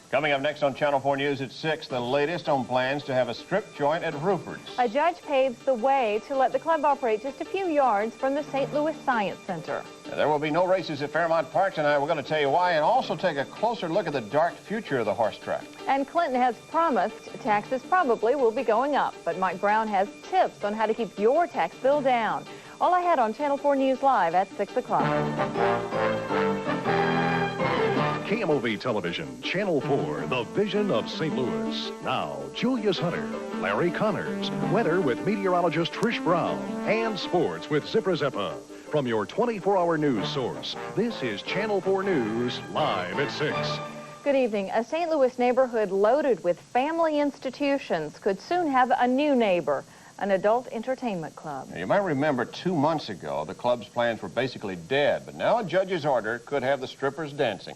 Coming up next on Channel 4 News at 6, the latest on plans to have a strip joint at Rupert's. A judge paves the way to let the club operate just a few yards from the St. Louis Science Center. There will be no races at Fairmont Park tonight. We're going to tell you why and also take a closer look at the dark future of the horse track. And Clinton has promised taxes probably will be going up, but Mike Brown has tips on how to keep your tax bill down. All ahead on Channel 4 News Live at 6 o'clock. KMOV Television, Channel 4, the vision of St. Louis. Now, Julius Hunter, Larry Connors, weather with meteorologist Trish Brown, and sports with Zipper Zeppa. From your 24-hour news source, this is Channel 4 News, live at 6. Good evening. A St. Louis neighborhood loaded with family institutions could soon have a new neighbor, an adult entertainment club. Now, you might remember 2 months ago, the club's plans were basically dead, but now a judge's order could have the strippers dancing.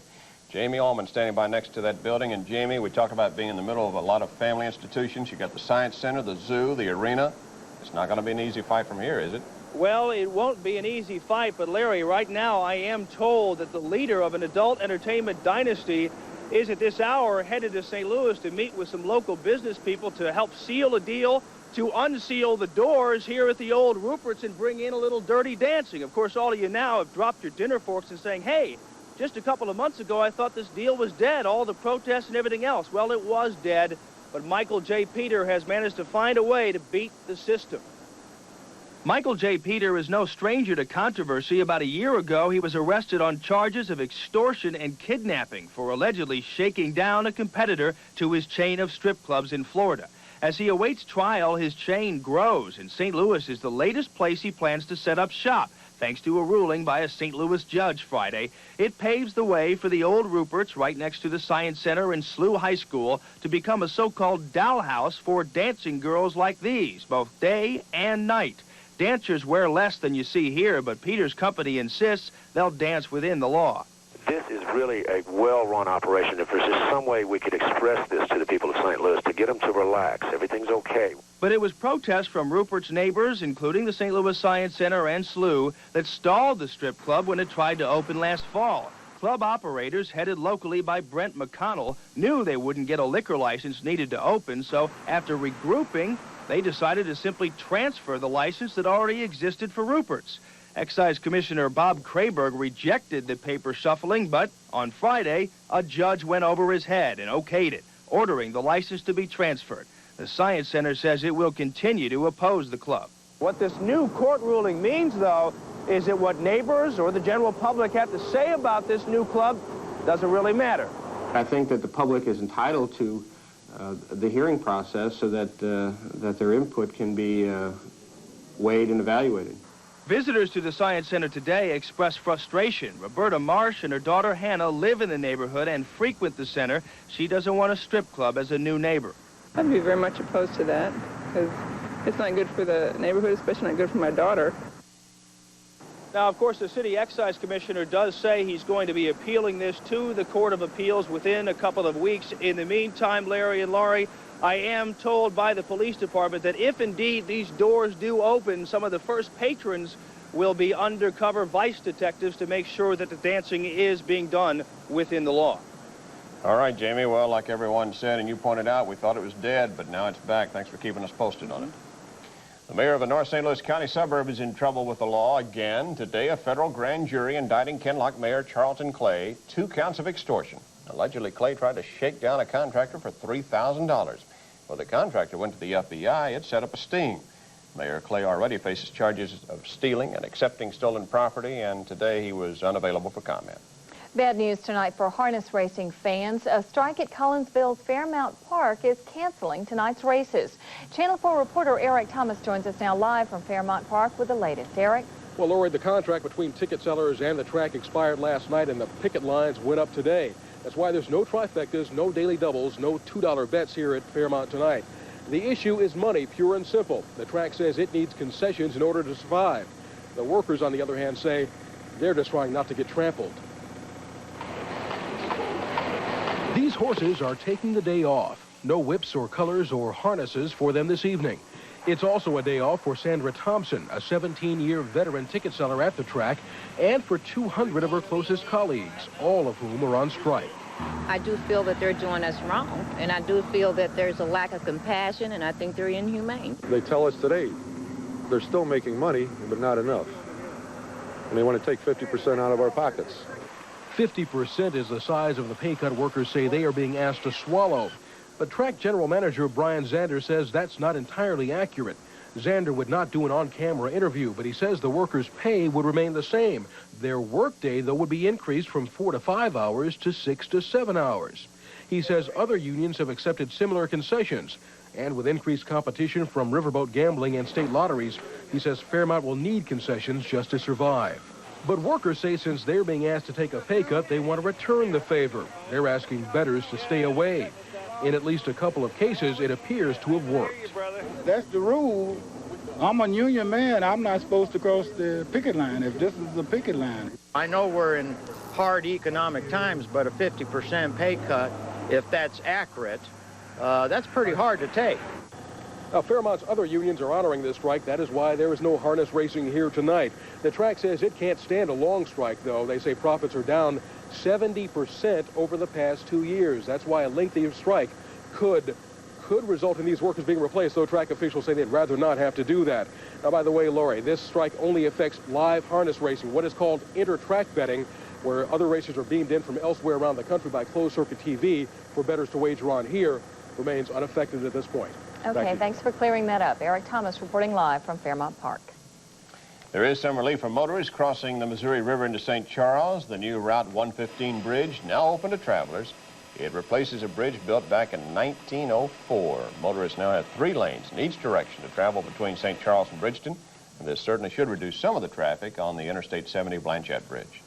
Jamie Allman standing by next to that building. And Jamie, we talked about being in the middle of a lot of family institutions. You got the Science Center, the zoo, the arena. It's not going to be an easy fight from here, is it? Well, it won't be an easy fight, but Larry, right now I am told that the leader of an adult entertainment dynasty is at this hour headed to St. Louis to meet with some local business people to help seal a deal to unseal the doors here at the old Rupert's and bring in a little dirty dancing. Of course, all of you now have dropped your dinner forks and saying, hey, just a couple of months ago, I thought this deal was dead, all the protests and everything else. Well, it was dead, but Michael J. Peter has managed to find a way to beat the system. Michael J. Peter is no stranger to controversy. About a year ago, he was arrested on charges of extortion and kidnapping for allegedly shaking down a competitor to his chain of strip clubs in Florida. As he awaits trial, his chain grows, and St. Louis is the latest place he plans to set up shop. Thanks to a ruling by a St. Louis judge Friday, it paves the way for the old Rupert's right next to the Science Center and SLU High School to become a so-called dollhouse for dancing girls like these, both day and night. Dancers wear less than you see here, but Peter's company insists they'll dance within the law. This is really a well-run operation. If there's just some way we could express this to the people of St. Louis to get them to relax, everything's okay. But it was protests from Rupert's neighbors, including the St. Louis Science Center and SLU, that stalled the strip club when it tried to open last fall. Club operators, headed locally by Brent McConnell, knew they wouldn't get a liquor license needed to open, so after regrouping, they decided to simply transfer the license that already existed for Rupert's. Excise Commissioner Bob Krayberg rejected the paper shuffling, but on Friday, a judge went over his head and okayed it, ordering the license to be transferred. The Science Center says it will continue to oppose the club. What this new court ruling means, though, is that what neighbors or the general public have to say about this new club doesn't really matter. I think that the public is entitled to the hearing process so that, that their input can be weighed and evaluated. Visitors to the Science Center today expressed frustration. Roberta Marsh and her daughter Hannah live in the neighborhood and frequent the center. She doesn't want a strip club as a new neighbor. I'd be very much opposed to that because it's not good for the neighborhood, especially not good for my daughter. Now, of course, the city excise commissioner does say he's going to be appealing this to the Court of Appeals within a couple of weeks. In the meantime, Larry and Laurie, I am told by the police department that if indeed these doors do open, some of the first patrons will be undercover vice detectives to make sure that the dancing is being done within the law. All right, Jamie. Well, like everyone said and you pointed out, we thought it was dead, but now it's back. Thanks for keeping us posted on it. The mayor of a North St. Louis County suburb is in trouble with the law again. Today, a federal grand jury indicting Kenlock Mayor Charlton Clay 2 counts of extortion. Allegedly, Clay tried to shake down a contractor for $3,000. When the contractor went to the FBI, it set up a sting. Mayor Clay already faces charges of stealing and accepting stolen property, and today he was unavailable for comment. Bad news tonight for harness racing fans. A strike at Collinsville's Fairmount Park is canceling tonight's races. Channel 4 reporter Eric Thomas joins us now live from Fairmount Park with the latest. Eric? Well, Lori, the contract between ticket sellers and the track expired last night, and the picket lines went up today. That's why there's no trifectas, no daily doubles, no $2 bets here at Fairmount tonight. The issue is money, pure and simple. The track says it needs concessions in order to survive. The workers, on the other hand, say they're just trying not to get trampled. These horses are taking the day off. No whips or colors or harnesses for them this evening. It's also a day off for Sandra Thompson, a 17-year veteran ticket seller at the track, and for 200 of her closest colleagues, all of whom are on strike. I do feel that they're doing us wrong, and I do feel that there's a lack of compassion, and I think they're inhumane. They tell us today they're still making money, but not enough. And they want to take 50% out of our pockets. 50% is the size of the pay cut workers say they are being asked to swallow. But track general manager Brian Zander says that's not entirely accurate. Zander would not do an on-camera interview, but he says the workers' pay would remain the same. Their workday, though, would be increased from 4 to 5 hours to 6 to 7 hours. He says other unions have accepted similar concessions. And with increased competition from riverboat gambling and state lotteries, he says Fairmont will need concessions just to survive. But workers say since they're being asked to take a pay cut, they want to return the favor. They're asking bettors to stay away. In at least a couple of cases, it appears to have worked. That's the rule. I'm a union man. I'm not supposed to cross the picket line if this is the picket line. I know we're in hard economic times, but a 50% pay cut, if that's accurate, that's pretty hard to take. Now, Fairmont's other unions are honoring this strike. That is why there is no harness racing here tonight. The track says it can't stand a long strike, though. They say profits are down 70% over the past 2 years. That's why a lengthy strike could result in these workers being replaced, though track officials say they'd rather not have to do that. Now, by the way, Lori, this strike only affects live harness racing, what is called inter-track betting, where other racers are beamed in from elsewhere around the country by closed-circuit TV for bettors to wager on here, remains unaffected at this point. Okay, thanks for clearing that up. Eric Thomas reporting live from Fairmont Park. There is some relief for motorists crossing the Missouri River into St. Charles. The new Route 115 bridge now open to travelers. It replaces a bridge built back in 1904. Motorists now have 3 lanes in each direction to travel between St. Charles and Bridgeton, and this certainly should reduce some of the traffic on the Interstate 70 Blanchette Bridge.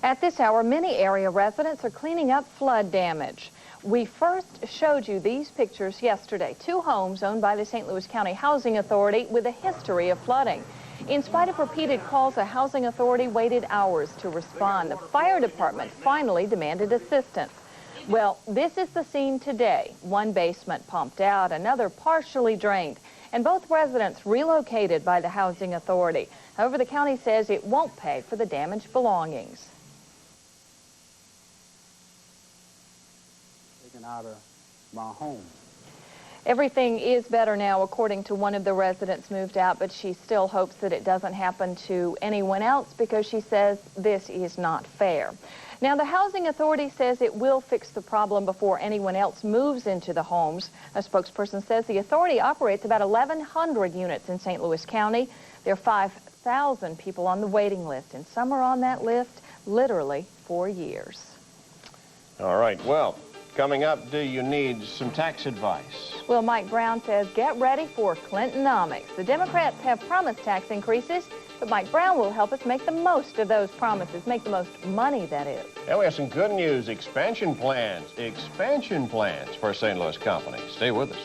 At this hour, many area residents are cleaning up flood damage. We first showed you these pictures yesterday. 2 homes owned by the St. Louis County Housing Authority with a history of flooding. In spite of repeated calls, the Housing Authority waited hours to respond. The fire department finally demanded assistance. Well, this is the scene today. 1 basement pumped out, another partially drained, and both residents relocated by the Housing Authority. However, the county says it won't pay for the damaged belongings. Taken out of my home. Everything is better now, according to one of the residents moved out, but she still hopes that it doesn't happen to anyone else because she says this is not fair. Now, the Housing Authority says it will fix the problem before anyone else moves into the homes. A spokesperson says the authority operates about 1,100 units in St. Louis County. There are 5,000 people on the waiting list, and some are on that list literally for years. All right, well, coming up, do you need some tax advice? Well, Mike Brown says get ready for Clintonomics. The Democrats have promised tax increases, but Mike Brown will help us make the most of those promises, make the most money, that is. And we have some good news, expansion plans for a St. Louis company. Stay with us.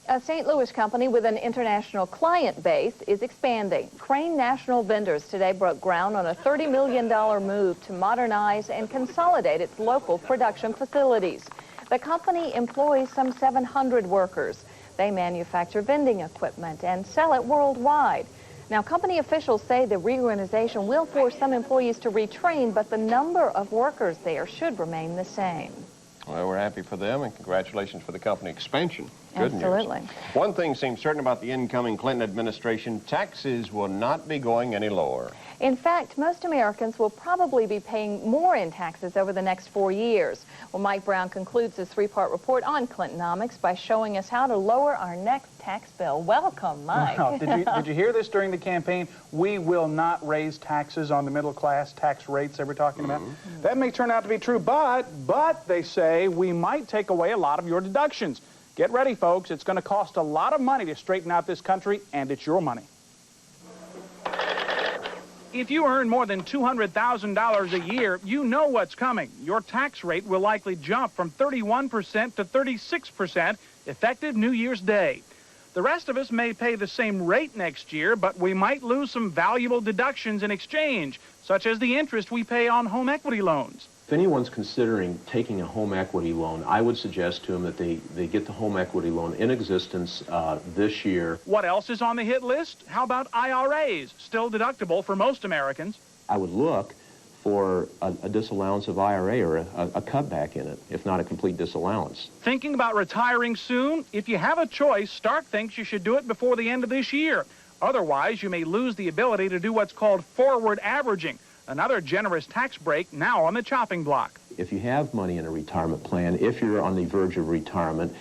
A St. Louis company with an international client base is expanding. Crane National Vendors today broke ground on a $30 million move to modernize and consolidate its local production facilities. The company employs some 700 workers. They manufacture vending equipment and sell it worldwide. Now, company officials say the reorganization will force some employees to retrain, but the number of workers there should remain the same. Well, we're happy for them, and congratulations for the company expansion. Good Absolutely. news. One thing seems certain about the incoming Clinton administration: taxes will not be going any lower. In fact, most Americans will probably be paying more in taxes over the next 4 years. Well, Mike Brown concludes this 3-part report on Clintonomics by showing us how to lower our next tax bill. Welcome, Mike. Wow. Did you hear this during the campaign? We will not raise taxes on the middle class, tax rates they were talking about. That may turn out to be true, but they say we might take away a lot of your deductions. Get ready, folks. It's going to cost a lot of money to straighten out this country, and it's your money. If you earn more than $200,000 a year, you know what's coming. Your tax rate will likely jump from 31% to 36%, effective New Year's Day. The rest of us may pay the same rate next year, but we might lose some valuable deductions in exchange, such as the interest we pay on home equity loans. If anyone's considering taking a home equity loan, I would suggest to them that they get the home equity loan in existence this year. What else is on the hit list? How about IRAs, still deductible for most Americans? I would look for a disallowance of IRA or a cutback in it, if not a complete disallowance. Thinking about retiring soon? If you have a choice, Stark thinks you should do it before the end of this year. Otherwise, you may lose the ability to do what's called forward averaging, another generous tax break now on the chopping block. If you have money in a retirement plan, if you're on the verge of retirement,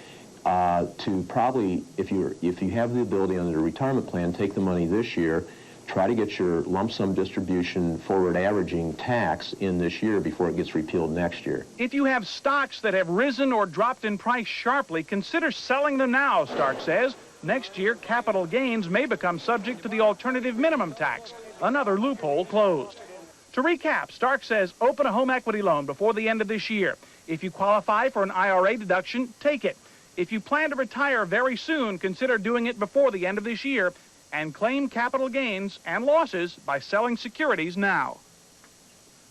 to probably, if you have the ability under the retirement plan, take the money this year, try to get your lump sum distribution forward averaging tax in this year before it gets repealed next year. If you have stocks that have risen or dropped in price sharply, consider selling them now, Stark says. Next year, capital gains may become subject to the alternative minimum tax, another loophole closed. To recap, Stark says open a home equity loan before the end of this year. If you qualify for an IRA deduction, take it. If you plan to retire very soon, consider doing it before the end of this year and claim capital gains and losses by selling securities now.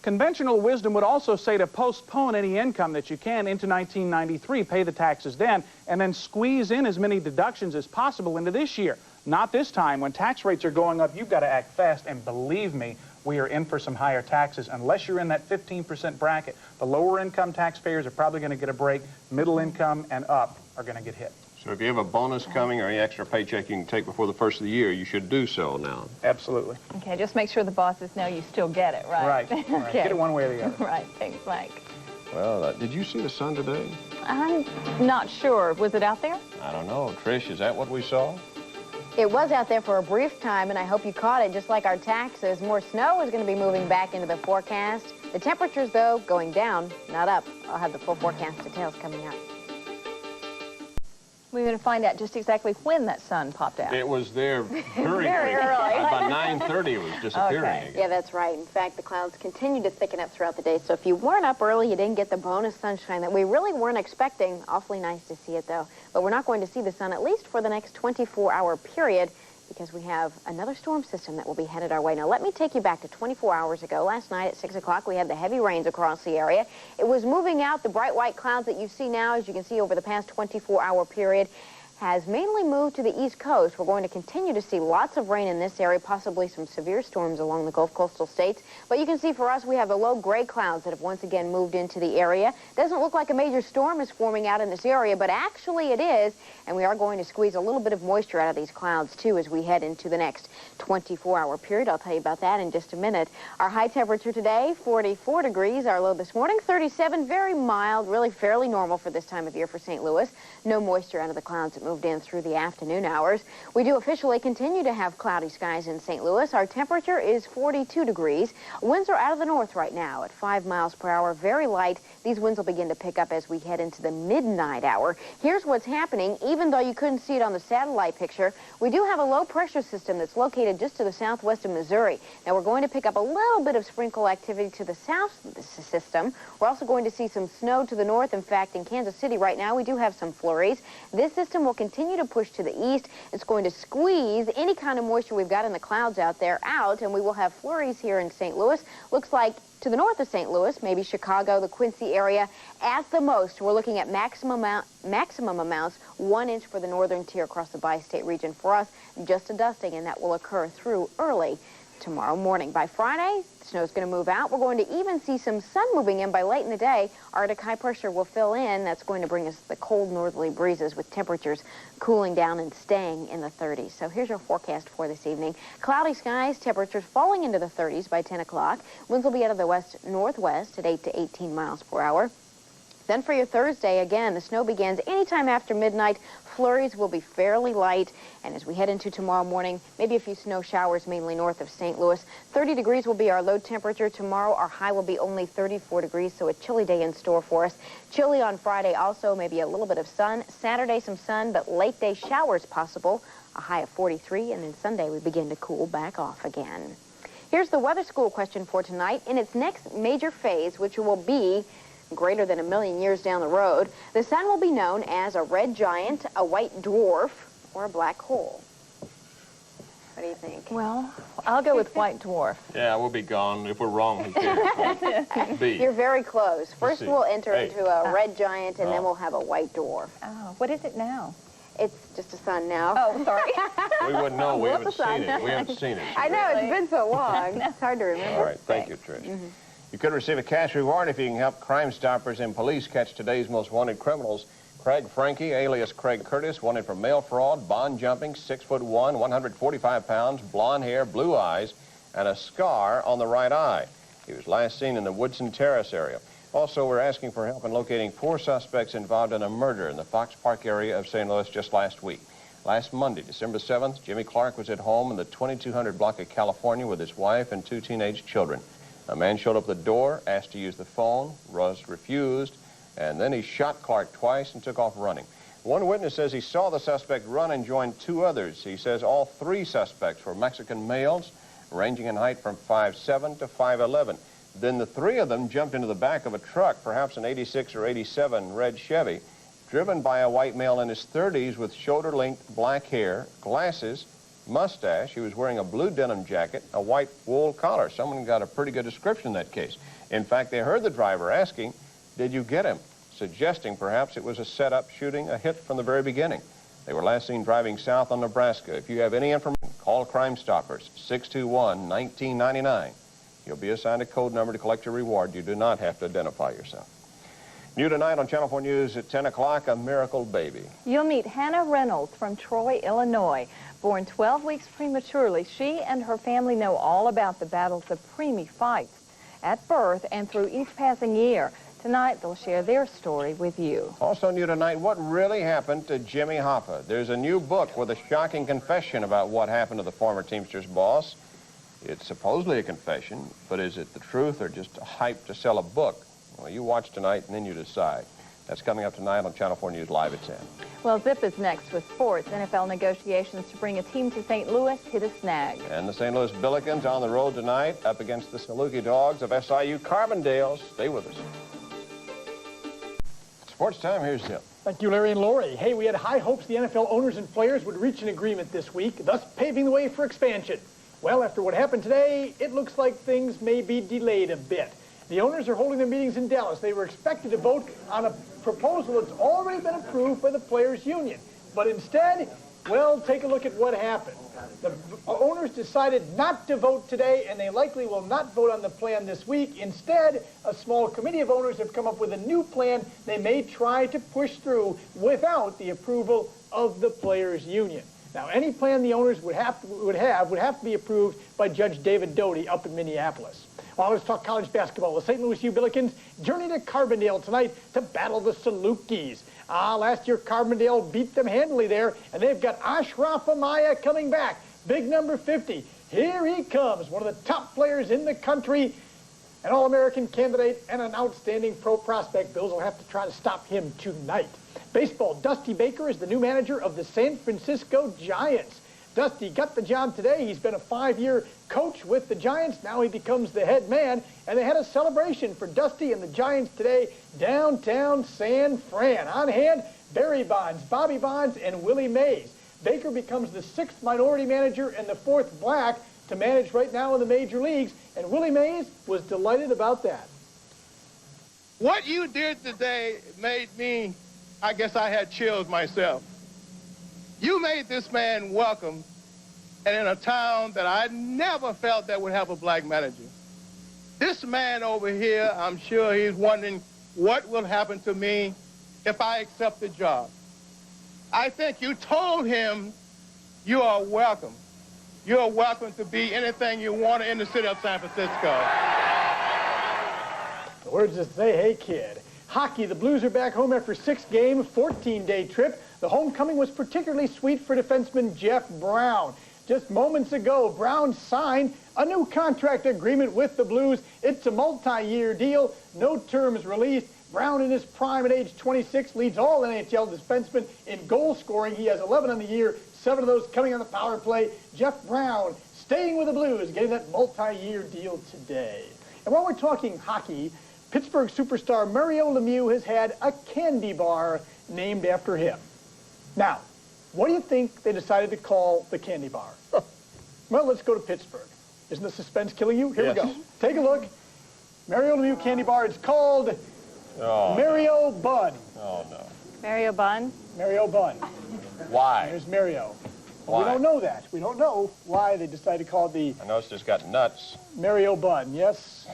Conventional wisdom would also say to postpone any income that you can into 1993, pay the taxes then, and then squeeze in as many deductions as possible into this year. Not this time. When tax rates are going up, you've got to act fast, and believe me, we are in for some higher taxes unless you're in that 15% bracket. The lower income taxpayers are probably going to get a break. Middle income and up are going to get hit. So if you have a bonus coming or any extra paycheck you can take before the first of the year, you should do so now. Absolutely. Okay, just make sure the bosses know you still get it, right? Right. Okay. Get it one way or the other. Right, thanks, Mike. Well, did you see the sun today? I'm not sure. Was it out there? I don't know. Trish, is that what we saw? It was out there for a brief time, and I hope you caught it. Just like our taxes, more snow is going to be moving back into the forecast. The temperatures, though, going down, not up. I'll have the full forecast details coming up. We're going to find out just exactly when that sun popped out. It was there very Very early. About 9:30 it was disappearing again. Yeah, that's right. In fact, the clouds continue to thicken up throughout the day. So if you weren't up early, you didn't get the bonus sunshine that we really weren't expecting. Awfully nice to see it, though. But we're not going to see the sun at least for the next 24-hour period, because we have another storm system that will be headed our way. Now, let me take you back to 24 hours ago. Last night at 6 o'clock, we had the heavy rains across the area. It was moving out. The bright white clouds that you see now, as you can see over the past 24-hour period, has mainly moved to the East Coast. We're going to continue to see lots of rain in this area, possibly some severe storms along the Gulf coastal states. But you can see for us, we have the low gray clouds that have once again moved into the area. Doesn't look like a major storm is forming out in this area, but actually it is. And we are going to squeeze a little bit of moisture out of these clouds, too, as we head into the next 24-hour period. I'll tell you about that in just a minute. Our high temperature today, 44 degrees. Our low this morning, 37. Very mild, really fairly normal for this time of year for St. Louis. No moisture out of the clouds that moved in through the afternoon hours. We do officially continue to have cloudy skies in St. Louis. Our temperature is 42 degrees. Winds are out of the north right now at 5 miles per hour, very light. These winds will begin to pick up as we head into the midnight hour. Here's what's happening. Even though you couldn't see it on the satellite picture, we do have a low pressure system that's located just to the southwest of Missouri. Now, we're going to pick up a little bit of sprinkle activity to the south of the system. We're also going to see some snow to the north. In fact, in Kansas City right now, we do have some flurries. This system will continue to push to the east. It's going to squeeze any kind of moisture we've got in the clouds out there out, and we will have flurries here in St. Louis. Looks like to the north of St. Louis, maybe Chicago, the Quincy area. At the most, we're looking at maximum amounts, 1 inch for the northern tier across the bi-state region. For us, just a dusting, and that will occur through early tomorrow morning. By Friday, the snow is going to move out. We're going to even see some sun moving in by late in the day. Arctic high pressure will fill in. That's going to bring us the cold northerly breezes with temperatures cooling down and staying in the 30s. So here's your forecast for this evening. Cloudy skies, temperatures falling into the 30s by 10 o'clock. Winds will be out of the west-northwest at 8 to 18 miles per hour. Then for your Thursday, again, the snow begins anytime after midnight. Flurries will be fairly light. And as we head into tomorrow morning, maybe a few snow showers mainly north of St. Louis. 30 degrees will be our low temperature. Tomorrow, our high will be only 34 degrees, so a chilly day in store for us. Chilly on Friday also, maybe a little bit of sun. Saturday, some sun, but late day showers possible. A high of 43, and then Sunday we begin to cool back off again. Here's the weather school question for tonight. In its next major phase, which will be greater than 1 million years down the road, the sun will be known as a red giant, a white dwarf, or a black hole. What do you think? Well, I'll go with white dwarf. Yeah, we'll be gone. If we're wrong, who cares? B. You're very close. First we'll enter into a red giant, and then we'll have a white dwarf. Oh, what is it now? It's just a sun now. Oh, sorry. We wouldn't know. We haven't seen it. We haven't seen it. I know, it's been so long. It's hard to remember. All right, thank you, Trish. You could receive a cash reward if you can help Crime Stoppers and police catch today's most wanted criminals. Craig Frankie, alias Craig Curtis, wanted for mail fraud, bond jumping, 6'1", 145 pounds, blonde hair, blue eyes, and a scar on the right eye. He was last seen in the Woodson Terrace area. Also, we're asking for help in locating 4 suspects involved in a murder in the Fox Park area of St. Louis just last week. Last Monday, December 7th, Jimmy Clark was at home in the 2200 block of California with his wife and 2 teenage children. A man showed up at the door, asked to use the phone, was refused, and then he shot Clark twice and took off running. One witness says he saw the suspect run and join 2 others. He says all 3 suspects were Mexican males, ranging in height from 5'7" to 5'11". Then the 3 of them jumped into the back of a truck, perhaps an 86 or 87 red Chevy, driven by a white male in his 30s with shoulder-length black hair, glasses, mustache. He was wearing a blue denim jacket, a white wool collar. Someone got a pretty good description in that case. In fact, they heard the driver asking, "Did you get him?" suggesting perhaps it was a setup shooting, a hit from the very beginning. They were last seen driving south on Nebraska. If you have any information, call Crime Stoppers, 621-1999. You'll be assigned a code number to collect your reward. You do not have to identify yourself. New tonight on Channel 4 News at 10 o'clock, a miracle baby. You'll meet Hannah Reynolds from Troy, Illinois. Born 12 weeks prematurely, she and her family know all about the battles the preemie fights at birth and through each passing year. Tonight, they'll share their story with you. Also new tonight, what really happened to Jimmy Hoffa? There's a new book with a shocking confession about what happened to the former Teamsters boss. It's supposedly a confession, but is it the truth or just a hype to sell a book? Well, you watch tonight and then you decide. That's coming up tonight on Channel 4 News Live at 10. Well, Zip is next with sports. NFL negotiations to bring a team to St. Louis hit a snag. And the St. Louis Billikens on the road tonight up against the Saluki Dogs of SIU Carbondale. Stay with us. Sports time, here's Zip. Thank you, Larry and Lori. Hey, we had high hopes the NFL owners and players would reach an agreement this week, thus paving the way for expansion. Well, after what happened today, it looks like things may be delayed a bit. The owners are holding their meetings in Dallas. They were expected to vote on a proposal that's already been approved by the Players Union. But instead, well, take a look at what happened. The owners decided not to vote today, and they likely will not vote on the plan this week. Instead, a small committee of owners have come up with a new plan they may try to push through without the approval of the Players Union. Now, any plan the owners would have to be approved by Judge David Doty up in Minneapolis. Well, let's talk college basketball. The St. Louis U-Billikens journey to Carbondale tonight to battle the Salukis. Last year, Carbondale beat them handily there, and they've got Ashraf Amaya coming back. Big number 50. Here he comes, one of the top players in the country, an All-American candidate and an outstanding pro prospect. Bills will have to try to stop him tonight. Baseball, Dusty Baker is the new manager of the San Francisco Giants. Dusty got the job today. He's been a 5-year coach with the Giants. Now he becomes the head man, and they had a celebration for Dusty and the Giants today downtown San Fran. On hand, Barry Bonds, Bobby Bonds, and Willie Mays. Baker becomes the 6th minority manager and the 4th black to manage right now in the major leagues, and Willie Mays was delighted about that. What you did today made me, I guess I had chills myself. You made this man welcome, and in a town that I never felt that would have a black manager. This man over here, I'm sure he's wondering what will happen to me if I accept the job. I think you told him you are welcome. You are welcome to be anything you want in the city of San Francisco. The words just say, hey, kid. Hockey, the Blues are back home after a 6-game, 14-day trip. The homecoming was particularly sweet for defenseman Jeff Brown. Just moments ago, Brown signed a new contract agreement with the Blues. It's a multi-year deal, no terms released. Brown, in his prime at age 26, leads all NHL defensemen in goal scoring. He has 11 on the year, 7 of those coming on the power play. Jeff Brown, staying with the Blues, getting that multi-year deal today. And while we're talking hockey, Pittsburgh superstar Mario Lemieux has had a candy bar named after him. Now, what do you think they decided to call the candy bar? Well, let's go to Pittsburgh. Isn't the suspense killing you? Here we go. Take a look. Mario Lemieux candy bar. It's called Mario Bun. Oh, no. Mario Bun? Mario Bun. Why? There's Mario. Why? We don't know that. We don't know why they decided to call it the... I know it's just got nuts. Mario Bun, yes.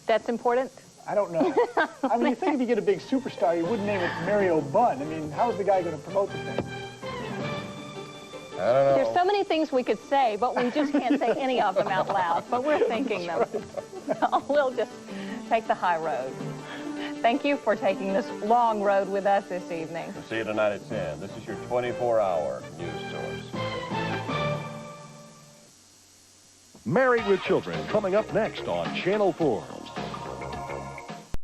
That's important? I don't know. I mean, you think if you get a big superstar, you wouldn't name it Mario Bunn. I mean, how's the guy going to promote the thing? I don't know. There's so many things we could say, but we just can't say any of them out loud. But we're thinking them. So we'll just take the high road. Thank you for taking this long road with us this evening. We'll see you tonight at 10. This is your 24-hour news source. Married with Children, coming up next on Channel 4.